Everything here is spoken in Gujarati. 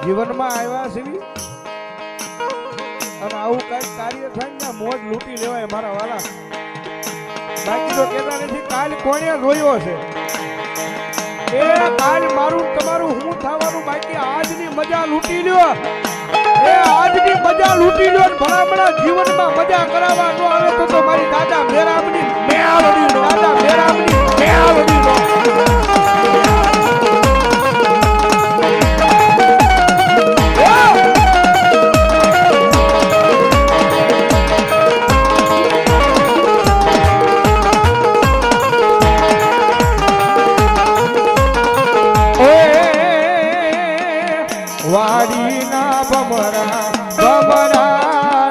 જીવનમાં આવ્યા છે અને આવું કઈ કાર્ય થાય ને મોજ લૂંટી લેવાય મારા વાલા. બાકી તો કહેતા નથી કાલ કોણે રોયો છે એ કાલ મારું તમારું હું થવાનું. બાકી આજની મજા લૂંટી લ્યો, એ આજની મજા લૂંટી લ્યો. ભલામણા જીવનમાં મજા કરાવવા ન આવે તો મારી દાદા મેરામની મેઆવડી દાદા મેરામની મેઆવડી વાડીના બમરા બમરા